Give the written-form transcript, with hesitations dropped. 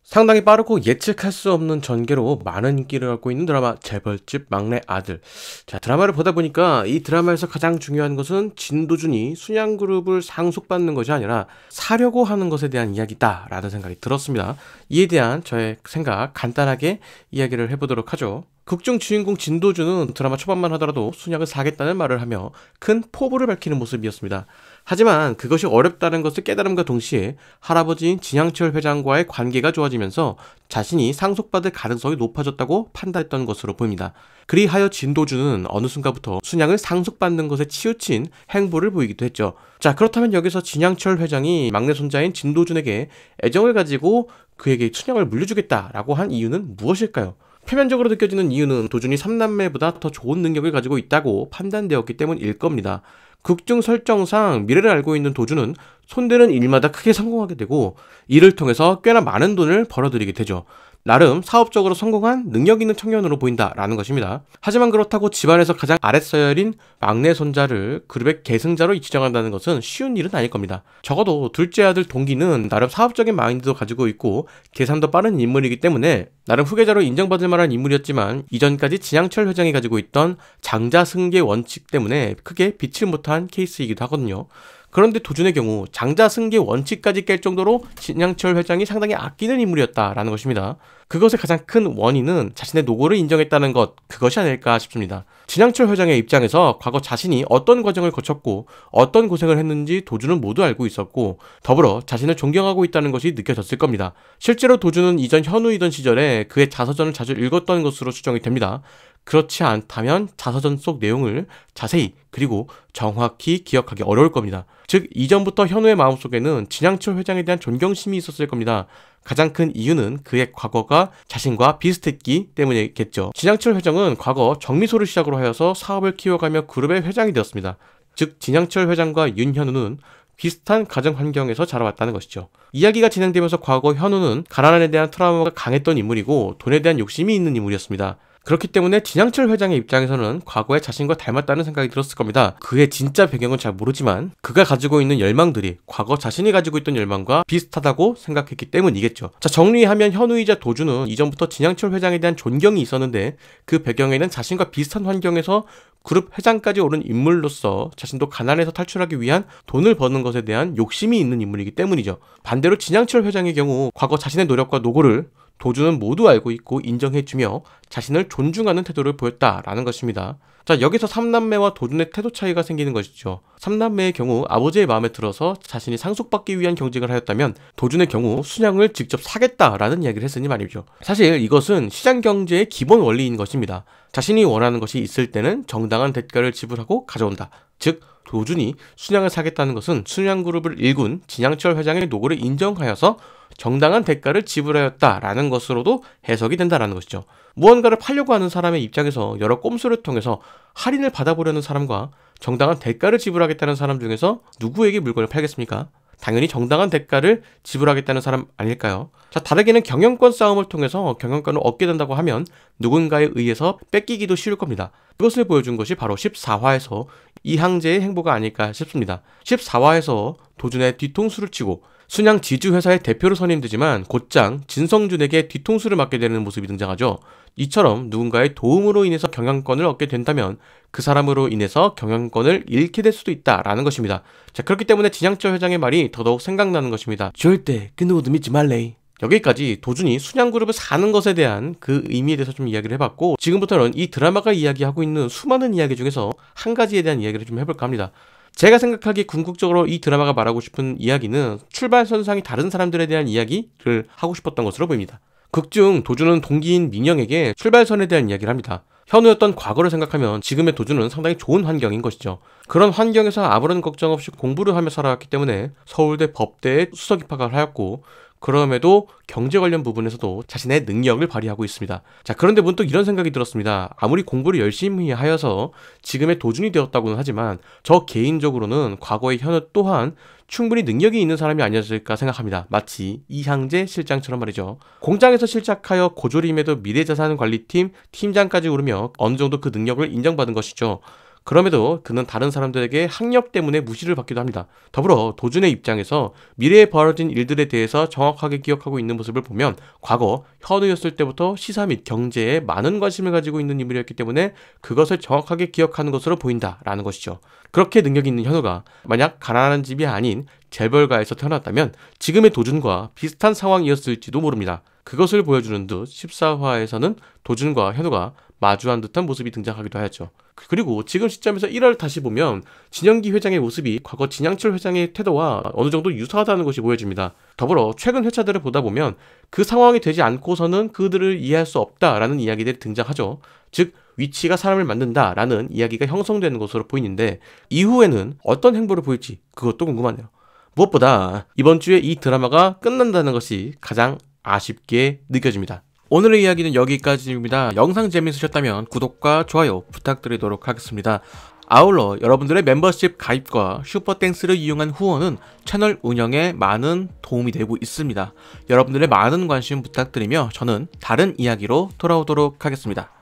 상당히 빠르고 예측할 수 없는 전개로 많은 인기를 얻고 있는 드라마 재벌집 막내 아들. 자, 드라마를 보다 보니까 이 드라마에서 가장 중요한 것은 진도준이 순양그룹을 상속받는 것이 아니라 사려고 하는 것에 대한 이야기다라는 생각이 들었습니다. 이에 대한 저의 생각 간단하게 이야기를 해보도록 하죠. 극중 주인공 진도준은 드라마 초반만 하더라도 순양을 사겠다는 말을 하며 큰 포부를 밝히는 모습이었습니다. 하지만 그것이 어렵다는 것을 깨달음과 동시에 할아버지인 진양철 회장과의 관계가 좋아지면서 자신이 상속받을 가능성이 높아졌다고 판단했던 것으로 보입니다. 그리하여 진도준은 어느 순간부터 순양을 상속받는 것에 치우친 행보를 보이기도 했죠. 자, 그렇다면 여기서 진양철 회장이 막내 손자인 진도준에게 애정을 가지고 그에게 순양을 물려주겠다라고 한 이유는 무엇일까요? 표면적으로 느껴지는 이유는 도준이 삼남매보다 더 좋은 능력을 가지고 있다고 판단되었기 때문일 겁니다. 극중 설정상 미래를 알고 있는 도준은 손대는 일마다 크게 성공하게 되고 이를 통해서 꽤나 많은 돈을 벌어들이게 되죠. 나름 사업적으로 성공한 능력 있는 청년으로 보인다라는 것입니다. 하지만 그렇다고 집안에서 가장 아랫서열인 막내 손자를 그룹의 계승자로 지정한다는 것은 쉬운 일은 아닐 겁니다. 적어도 둘째 아들 동기는 나름 사업적인 마인드도 가지고 있고 계산도 빠른 인물이기 때문에 나름 후계자로 인정받을 만한 인물이었지만 이전까지 진양철 회장이 가지고 있던 장자승계 원칙 때문에 크게 빛을 못한 케이스이기도 하거든요. 그런데 도준의 경우 장자승계 원칙까지 깰 정도로 진양철 회장이 상당히 아끼는 인물이었다라는 것입니다. 그것의 가장 큰 원인은 자신의 노고를 인정했다는 것, 그것이 아닐까 싶습니다. 진양철 회장의 입장에서 과거 자신이 어떤 과정을 거쳤고 어떤 고생을 했는지 도준은 모두 알고 있었고 더불어 자신을 존경하고 있다는 것이 느껴졌을 겁니다. 실제로 도준은 이전 현우이던 시절에 그의 자서전을 자주 읽었던 것으로 추정이 됩니다. 그렇지 않다면 자서전 속 내용을 자세히 그리고 정확히 기억하기 어려울 겁니다. 즉 이전부터 현우의 마음속에는 진양철 회장에 대한 존경심이 있었을 겁니다. 가장 큰 이유는 그의 과거가 자신과 비슷했기 때문이겠죠. 진양철 회장은 과거 정미소를 시작으로 하여서 사업을 키워가며 그룹의 회장이 되었습니다. 즉 진양철 회장과 윤현우는 비슷한 가정 환경에서 자라왔다는 것이죠. 이야기가 진행되면서 과거 현우는 가난에 대한 트라우마가 강했던 인물이고 돈에 대한 욕심이 있는 인물이었습니다. 그렇기 때문에 진양철 회장의 입장에서는 과거에 자신과 닮았다는 생각이 들었을 겁니다. 그의 진짜 배경은 잘 모르지만 그가 가지고 있는 열망들이 과거 자신이 가지고 있던 열망과 비슷하다고 생각했기 때문이겠죠. 자, 정리하면 현우이자 도준은 이전부터 진양철 회장에 대한 존경이 있었는데 그 배경에는 자신과 비슷한 환경에서 그룹 회장까지 오른 인물로서 자신도 가난에서 탈출하기 위한 돈을 버는 것에 대한 욕심이 있는 인물이기 때문이죠. 반대로 진양철 회장의 경우 과거 자신의 노력과 노고를 도준은 모두 알고 있고 인정해주며 자신을 존중하는 태도를 보였다라는 것입니다. 자, 여기서 삼남매와 도준의 태도 차이가 생기는 것이죠. 삼남매의 경우 아버지의 마음에 들어서 자신이 상속받기 위한 경쟁을 하였다면 도준의 경우 순양을 직접 사겠다라는 이야기를 했으니 말이죠. 사실 이것은 시장 경제의 기본 원리인 것입니다. 자신이 원하는 것이 있을 때는 정당한 대가를 지불하고 가져온다. 즉 도준이 순양을 사겠다는 것은 순양그룹을 일군 진양철 회장의 노고를 인정하여서 정당한 대가를 지불하였다라는 것으로도 해석이 된다라는 것이죠. 무언가를 팔려고 하는 사람의 입장에서 여러 꼼수를 통해서 할인을 받아보려는 사람과 정당한 대가를 지불하겠다는 사람 중에서 누구에게 물건을 팔겠습니까? 당연히 정당한 대가를 지불하겠다는 사람 아닐까요? 자, 다르게는 경영권 싸움을 통해서 경영권을 얻게 된다고 하면 누군가에 의해서 뺏기기도 쉬울 겁니다. 그것을 보여준 것이 바로 14화에서 이항제의 행보가 아닐까 싶습니다. 14화에서 도준의 뒤통수를 치고 순양 지주회사의 대표로 선임되지만 곧장 진성준에게 뒤통수를 맞게 되는 모습이 등장하죠. 이처럼 누군가의 도움으로 인해서 경영권을 얻게 된다면 그 사람으로 인해서 경영권을 잃게 될 수도 있다라는 것입니다. 자, 그렇기 때문에 진양철 회장의 말이 더더욱 생각나는 것입니다. 절대 그 누구도 믿지 말래. 여기까지 도준이 순양그룹을 사는 것에 대한 그 의미에 대해서 좀 이야기를 해봤고 지금부터는 이 드라마가 이야기하고 있는 수많은 이야기 중에서 한 가지에 대한 이야기를 좀 해볼까 합니다. 제가 생각하기에 궁극적으로 이 드라마가 말하고 싶은 이야기는 출발선상이 다른 사람들에 대한 이야기를 하고 싶었던 것으로 보입니다. 극중 도준은 동기인 민영에게 출발선에 대한 이야기를 합니다. 현우였던 과거를 생각하면 지금의 도준은 상당히 좋은 환경인 것이죠. 그런 환경에서 아무런 걱정 없이 공부를 하며 살아왔기 때문에 서울대 법대에 수석 입학을 하였고 그럼에도 경제 관련 부분에서도 자신의 능력을 발휘하고 있습니다. 자, 그런데 문득 이런 생각이 들었습니다. 아무리 공부를 열심히 하여서 지금의 도준이 되었다고는 하지만 저 개인적으로는 과거의 현우 또한 충분히 능력이 있는 사람이 아니었을까 생각합니다. 마치 이항제 실장처럼 말이죠. 공장에서 실작하여 고졸임에도 미래자산관리팀 팀장까지 오르며 어느 정도 그 능력을 인정받은 것이죠. 그럼에도 그는 다른 사람들에게 학력 때문에 무시를 받기도 합니다. 더불어 도준의 입장에서 미래에 벌어진 일들에 대해서 정확하게 기억하고 있는 모습을 보면 과거 현우였을 때부터 시사 및 경제에 많은 관심을 가지고 있는 인물이었기 때문에 그것을 정확하게 기억하는 것으로 보인다라는 것이죠. 그렇게 능력이 있는 현우가 만약 가난한 집이 아닌 재벌가에서 태어났다면 지금의 도준과 비슷한 상황이었을지도 모릅니다. 그것을 보여주는 듯 14화에서는 도준과 현우가 마주한 듯한 모습이 등장하기도 하였죠. 그리고 지금 시점에서 1화를 다시 보면 진영기 회장의 모습이 과거 진양철 회장의 태도와 어느 정도 유사하다는 것이 보여집니다. 더불어 최근 회차들을 보다 보면 그 상황이 되지 않고서는 그들을 이해할 수 없다라는 이야기들이 등장하죠. 즉 위치가 사람을 만든다라는 이야기가 형성되는 것으로 보이는데 이후에는 어떤 행보를 보일지 그것도 궁금하네요. 무엇보다 이번 주에 이 드라마가 끝난다는 것이 가장 아쉽게 느껴집니다. 오늘의 이야기는 여기까지입니다. 영상 재밌으셨다면 구독과 좋아요 부탁드리도록 하겠습니다. 아울러 여러분들의 멤버십 가입과 슈퍼땡스를 이용한 후원은 채널 운영에 많은 도움이 되고 있습니다. 여러분들의 많은 관심 부탁드리며 저는 다른 이야기로 돌아오도록 하겠습니다.